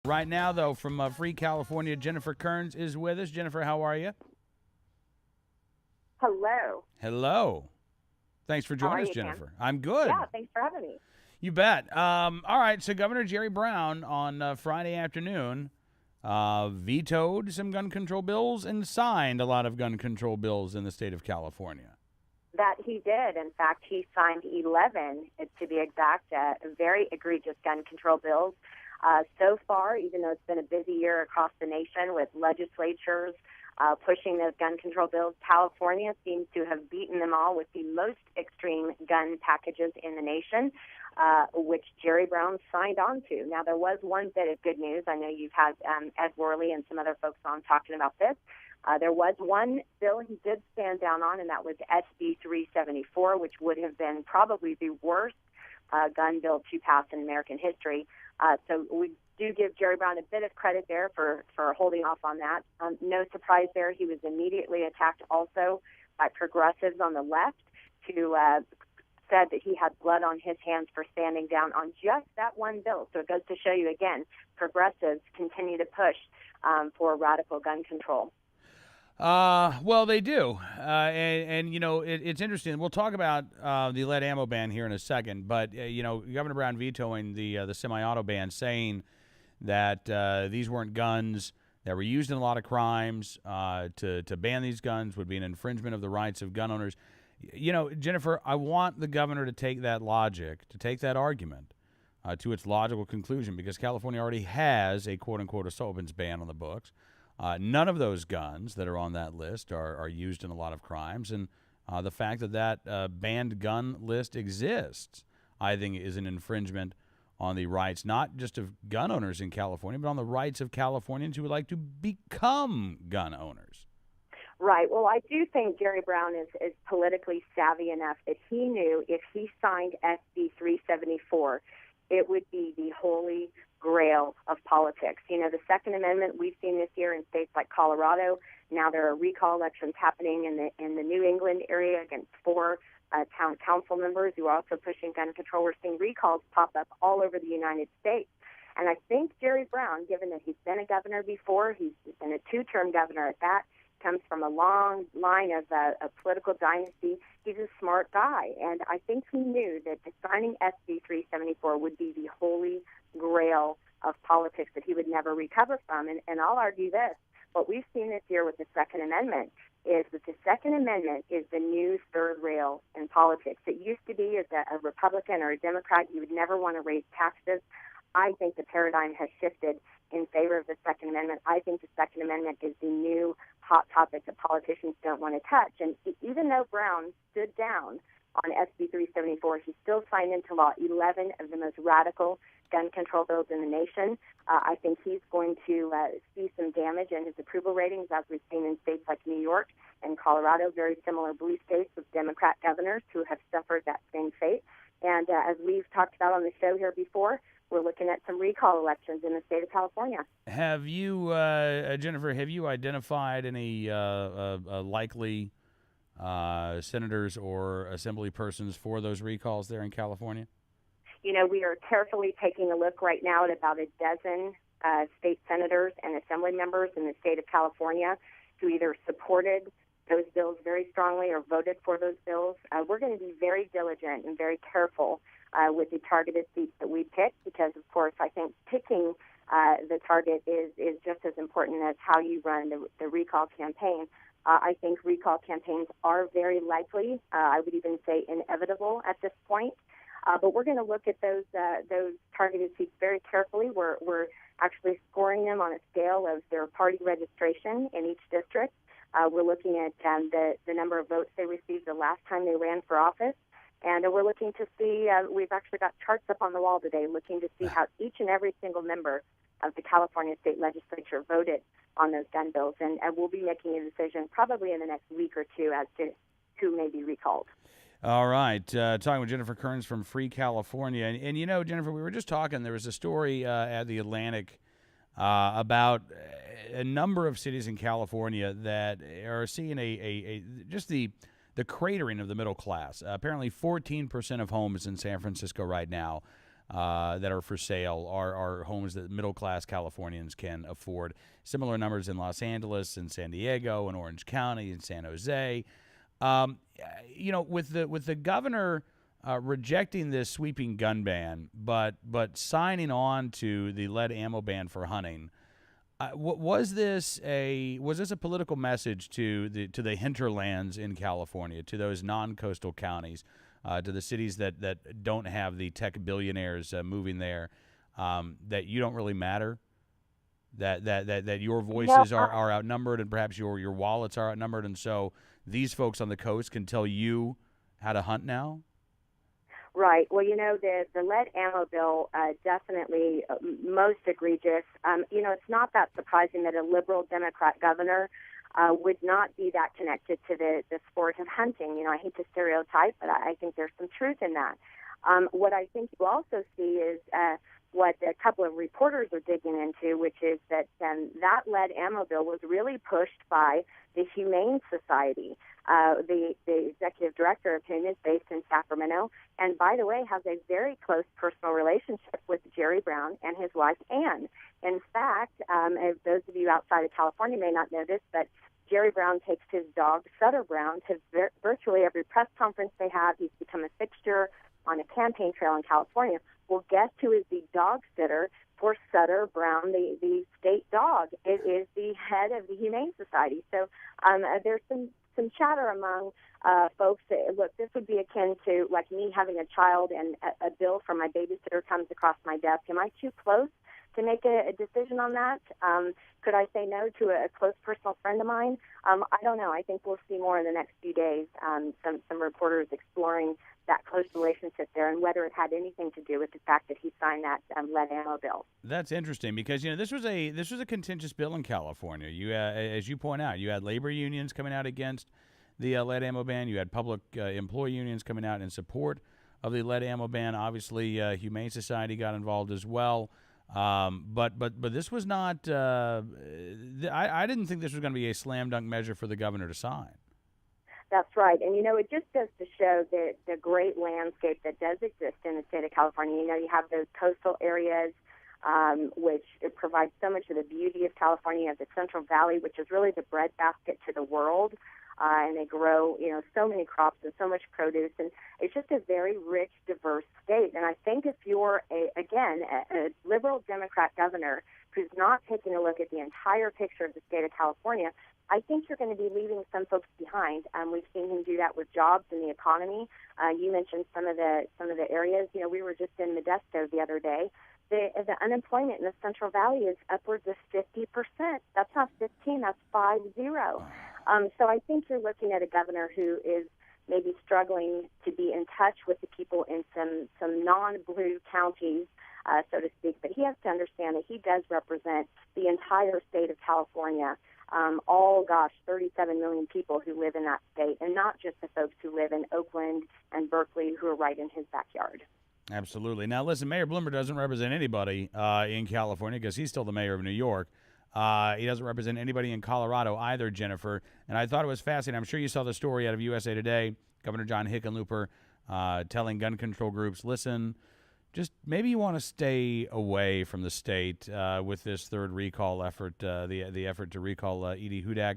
Right now, though, from Free California, Jennifer Kerns is with us. Jennifer, how are you? Hello. Hello. Thanks for How are joining us, you, Cam? Jennifer. I'm good. Yeah, thanks for having me. You bet. All right, so Governor Jerry Brown on Friday afternoon vetoed some gun control bills and signed a lot of gun control bills in the state of California. That he did. In fact, he signed 11, to be exact, very egregious gun control bills. So far, even though it's been a busy year across the nation with legislatures pushing those gun control bills, California seems to have beaten them all with the most extreme gun packages in the nation, which Jerry Brown signed on to. Now, there was one bit of good news. I know you've had Ed Worley and some other folks on talking about this. There was one bill he did stand down on, and that was SB 374, which would have been probably the worst gun bill to pass in American history. So we do give Jerry Brown a bit of credit there for holding off on that. No surprise there. He was immediately attacked also by progressives on the left who said that he had blood on his hands for standing down on just that one bill. So it goes to show you, again, progressives continue to push for radical gun control. Well, they do, and you know it's interesting. We'll talk about the lead ammo ban here in a second, but you know Governor Brown vetoing the semi-auto ban, saying that these weren't guns that were used in a lot of crimes. To ban these guns would be an infringement of the rights of gun owners. You know, Jennifer, I want the governor to take that logic, to take that argument to its logical conclusion, because California already has a quote-unquote assault weapons ban on the books. None of those guns that are on that list are used in a lot of crimes, and the fact that banned gun list exists, I think, is an infringement on the rights not just of gun owners in California, but on the rights of Californians who would like to become gun owners. Right. Well, I do think Jerry Brown is politically savvy enough that he knew if he signed SB 374, it would be the holy grail of politics. You know, the Second Amendment we've seen this year in states like Colorado. Now there are recall elections happening in the New England area against 4 town council members who are also pushing gun control. We're seeing recalls pop up all over the United States. And I think Jerry Brown, given that he's been a governor before, he's been a 2-term governor at that, comes from a long line of a political dynasty. He's a smart guy, and I think he knew that signing SB 374 would be the holy grail of politics that he would never recover from. And I'll argue this. What we've seen this year with the Second Amendment is that the Second Amendment is the new third rail in politics. It used to be as a Republican or a Democrat, you would never want to raise taxes. I think the paradigm has shifted in favor of the Second Amendment. I think the Second Amendment is the new hot topic that politicians don't want to touch. And even though Brown stood down on SB 374, he still signed into law 11 of the most radical gun control bills in the nation. I think he's going to see some damage in his approval ratings, as we've seen in states like New York and Colorado, very similar blue states with Democrat governors who have suffered that same fate. And as we've talked about on the show here before, we're looking at some recall elections in the state of California. Have you, Jennifer, have you identified any likely senators or assembly persons for those recalls there in California? You know, we are carefully taking a look right now at about a dozen state senators and assembly members in the state of California who either supported those bills very strongly or voted for those bills. We're going to be very diligent and very careful with the targeted seats that we pick, because, of course, I think picking the target is just as important as how you run the recall campaign. I think recall campaigns are very likely, I would even say inevitable at this point. But we're going to look at those targeted seats very carefully. We're actually scoring them on a scale of their party registration in each district. We're looking at the number of votes they received the last time they ran for office. And we're looking to see, we've actually got charts up on the wall today, looking to see how each and every single member of the California State Legislature voted on those gun bills. And we'll be making a decision probably in the next week or two as to who may be recalled. All right. Talking with Jennifer Kerns from Free California. And you know, Jennifer, we were just talking, there was a story at the Atlantic about a number of cities in California that are seeing just the cratering of the middle class. Apparently 14% of homes in San Francisco right now that are for sale are homes that middle-class Californians can afford. Similar numbers in Los Angeles and San Diego and Orange County and San Jose. With the governor rejecting this sweeping gun ban, but signing on to the lead ammo ban for hunting, was this a political message to the hinterlands in California, to those non-coastal counties, to the cities that don't have the tech billionaires moving there, that you don't really matter, that your voices are outnumbered, and perhaps your wallets are outnumbered, and so these folks on the coast can tell you how to hunt now? Right. Well, the lead ammo bill definitely most egregious. It's not that surprising that a liberal Democrat governor would not be that connected to the sport of hunting. I hate to stereotype, but I think there's some truth in that. What I think you also see is what a couple of reporters are digging into, which is that that lead ammo bill was really pushed by the Humane Society. The executive director of whom is based in Sacramento, and by the way, has a very close personal relationship with Jerry Brown and his wife Ann. In fact, as those of you outside of California may not know this, but Jerry Brown takes his dog Sutter Brown to virtually every press conference they have. He's become a fixture on a campaign trail in California. Well, guess who is the dog sitter for Sutter Brown, the state dog? It is the head of the Humane Society. So there's some chatter among folks that, look, this would be akin to like me having a child and a bill from my babysitter comes across my desk. Am I too close to make a decision on that? Could I say no to a close personal friend of mine? I don't know. I think we'll see more in the next few days. Some reporters exploring that close relationship there and whether it had anything to do with the fact that he signed that lead ammo bill. That's interesting because this was a contentious bill in California. You as you point out, you had labor unions coming out against the lead ammo ban. You had public employee unions coming out in support of the lead ammo ban. Obviously, Humane Society got involved as well. But this was not. I didn't think this was going to be a slam dunk measure for the governor to sign. That's right. And, it just goes to show the great landscape that does exist in the state of California. You have those coastal areas, which provide so much of the beauty of California. You have the Central Valley, which is really the breadbasket to the world. And they grow, so many crops and so much produce. And it's just a very rich, diverse state. And I think if you're, a liberal Democrat governor who's not taking a look at the entire picture of the state of California, I think you're going to be leaving some folks behind. We've seen him do that with jobs and the economy. You mentioned some of the areas. We were just in Modesto the other day. The unemployment in the Central Valley is upwards of 50%. That's not 15. That's 50. So I think you're looking at a governor who is maybe struggling to be in touch with the people in some non-blue counties, so to speak. But he has to understand that he does represent the entire state of California. 37 million people who live in that state, and not just the folks who live in Oakland and Berkeley who are right in his backyard. Absolutely. Now, listen, Mayor Bloomberg doesn't represent anybody in California because he's still the mayor of New York. He doesn't represent anybody in Colorado either, Jennifer. And I thought it was fascinating. I'm sure you saw the story out of USA Today, Governor John Hickenlooper telling gun control groups, listen, just maybe you want to stay away from the state with this third recall effort, the effort to recall Edie Hudak.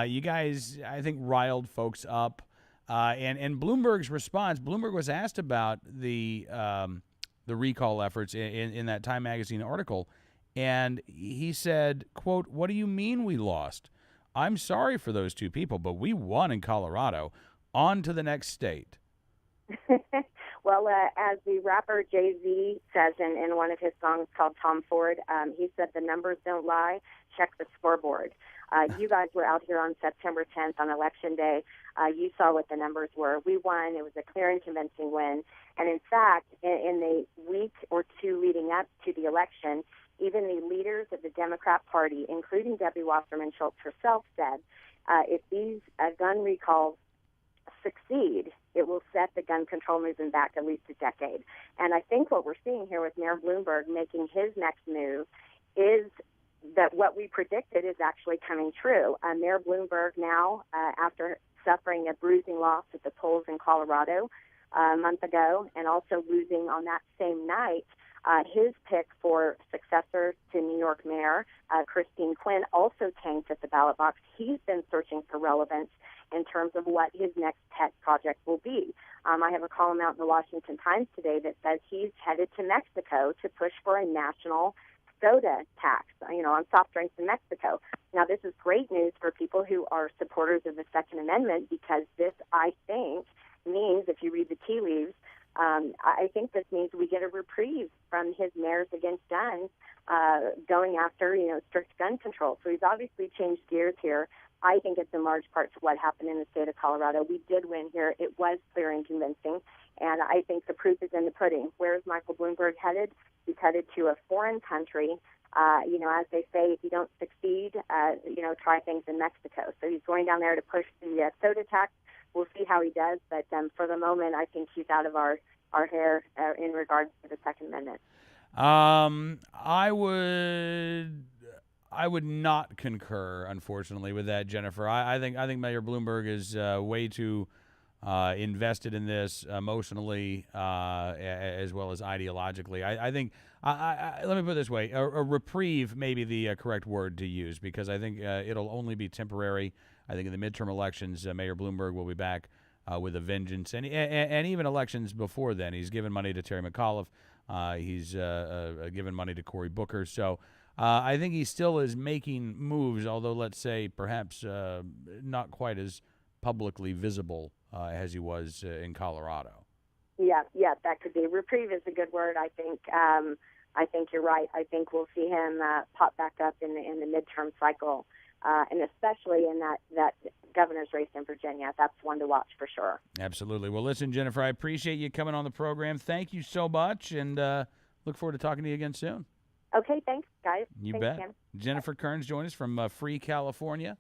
You guys, I think, riled folks up. And Bloomberg's response, Bloomberg was asked about the recall efforts in that Time Magazine article, and he said, quote, "What do you mean we lost? I'm sorry for those two people, but we won in Colorado. On to the next state." Well, as the rapper Jay-Z says in one of his songs called Tom Ford, he said, the numbers don't lie. Check the scoreboard. You guys were out here on September 10th on Election Day. You saw what the numbers were. We won. It was a clear and convincing win. And in fact, in the week or two leading up to the election, even the leaders of the Democrat Party, including Debbie Wasserman Schultz herself, said if these gun recalls succeed, it will set the gun control movement back at least a decade. And I think what we're seeing here with Mayor Bloomberg making his next move is that what we predicted is actually coming true. Mayor Bloomberg now, after suffering a bruising loss at the polls in Colorado, a month ago, and also losing on that same night his pick for successor to New York Mayor Christine Quinn also tanked at the ballot box. He's been searching for relevance in terms of what his next pet project will be. I have a column out in the Washington Times today that says he's headed to Mexico to push for a national soda tax, on soft drinks in Mexico. Now, this is great news for people who are supporters of the Second Amendment, because this, I think, means, if you read the tea leaves, I think this means we get a reprieve from his Mayors Against Guns going after, strict gun control. So he's obviously changed gears here. I think it's in large part to what happened in the state of Colorado. We did win here. It was clear and convincing, and I think the proof is in the pudding. Where is Michael Bloomberg headed? He's headed to a foreign country. As they say, if you don't succeed, try things in Mexico. So he's going down there to push the soda tax. We'll see how he does, but for the moment, I think he's out of our hair in regards to the Second Amendment. I would not concur, unfortunately, with that, Jennifer. I think Mayor Bloomberg is way too invested in this emotionally as well as ideologically. I think let me put it this way: a reprieve may be the correct word to use, because I think it'll only be temporary. I think in the midterm elections, Mayor Bloomberg will be back with a vengeance, and even elections before then. He's given money to Terry McAuliffe. He's given money to Cory Booker. So I think he still is making moves, although let's say perhaps not quite as publicly visible as he was in Colorado. Yeah, that could be. Reprieve is a good word. I think you're right. I think we'll see him pop back up in the midterm cycle, and especially in that governor's race in Virginia. That's one to watch for sure. Absolutely. Well, listen, Jennifer, I appreciate you coming on the program. Thank you so much, and look forward to talking to you again soon. Okay, thanks, guys. You thanks bet. Again. Jennifer Kerns joined us from Free California.